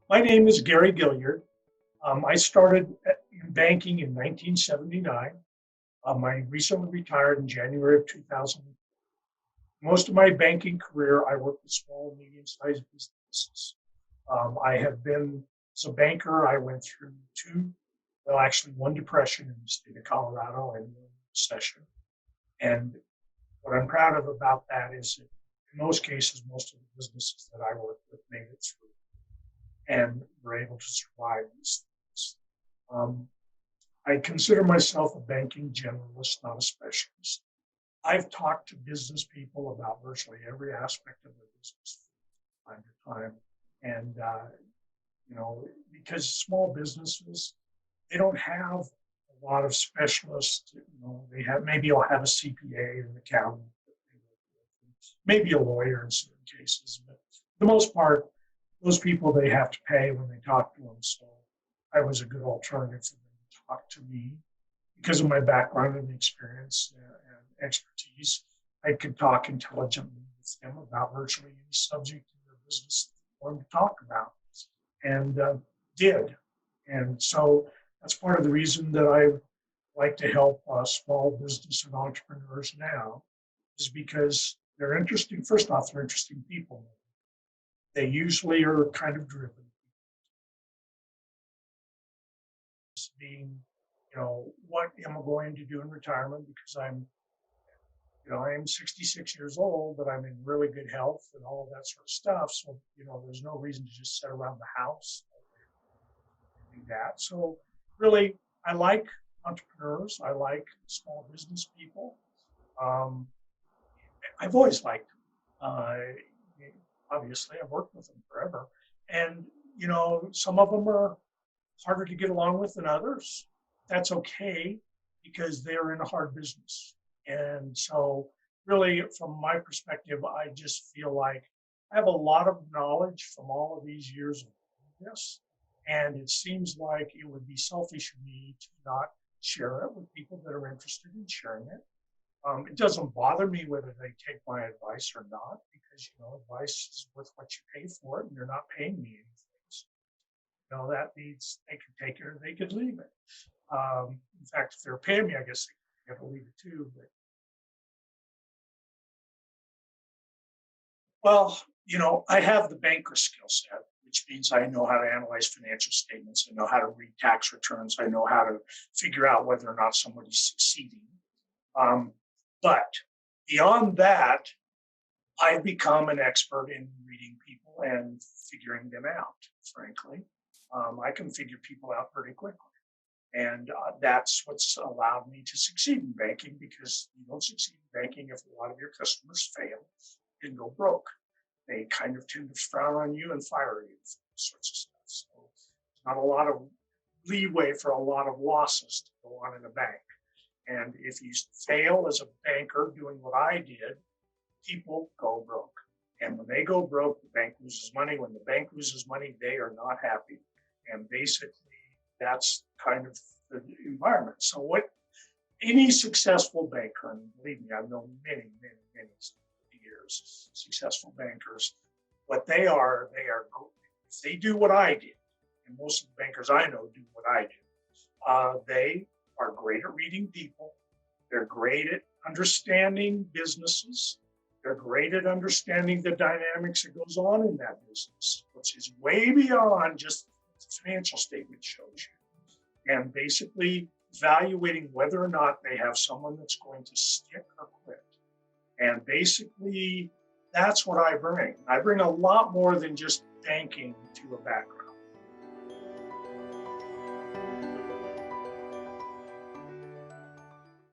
My name is Gary Gilliard. I started in banking in 1979. I recently retired in January of 2000. Most of my banking career, I worked with small and medium-sized businesses. I have been, as a banker, I went through actually one depression in the state of Colorado and one recession. And what I'm proud of about that is that in most cases, most of the businesses that I worked with made it through and were able to survive these things. Um, I consider myself a banking generalist, not a specialist. I've talked to business people about virtually every aspect of their business from time to time. And, because small businesses, they don't have a lot of specialists. They have, maybe you'll have a CPA, an accountant, maybe a lawyer in certain cases, but for the most part, those people they have to pay when they talk to them. So I was a good alternative for them to talk to me because of my background and experience and expertise. I could talk intelligently with them about virtually any subject in their business they wanted to talk about, and did. And so that's part of the reason that I like to help small business and entrepreneurs now, is because they're interesting. First off, they're interesting people. They usually are kind of driven, being, what am I going to do in retirement? Because I am 66 years old, but I'm in really good health and all of that sort of stuff. So, there's no reason to just sit around the house and do that. So, really, I like entrepreneurs. I like small business people. Um, I've always liked them. Obviously, I've worked with them forever. And, some of them are harder to get along with than others. That's okay because they're in a hard business. And so, really, from my perspective, I just feel like I have a lot of knowledge from all of these years of this. And it seems like it would be selfish of me to not share it with people that are interested in sharing it. It doesn't bother me whether they take my advice or not, because advice is worth what you pay for it, and they're not paying me anything. So, that means they could take it or they could leave it. In fact, if they're paying me, I guess they have to leave it too. But well, I have the banker skill set, which means I know how to analyze financial statements. I know how to read tax returns. I know how to figure out whether or not somebody's succeeding. Um, but beyond that, I've become an expert in reading people and figuring them out, frankly. I can figure people out pretty quickly. And that's what's allowed me to succeed in banking, because you don't succeed in banking if a lot of your customers fail and go broke. They kind of tend to frown on you and fire you for sorts of stuff. So there's not a lot of leeway for a lot of losses to go on in a bank. And if you fail as a banker doing what I did, people go broke. And when they go broke, the bank loses money. When the bank loses money, they are not happy. And basically, that's kind of the environment. So, what any successful banker, and believe me, I've known many, many, many years, successful bankers, what they are, if they do what I did, and most of the bankers I know do what I do, they are great at reading people. They're great at understanding businesses. They're great at understanding the dynamics that goes on in that business, which is way beyond just the financial statement shows you. And basically evaluating whether or not they have someone that's going to stick or quit. And basically, that's what I bring. I bring a lot more than just banking to a background.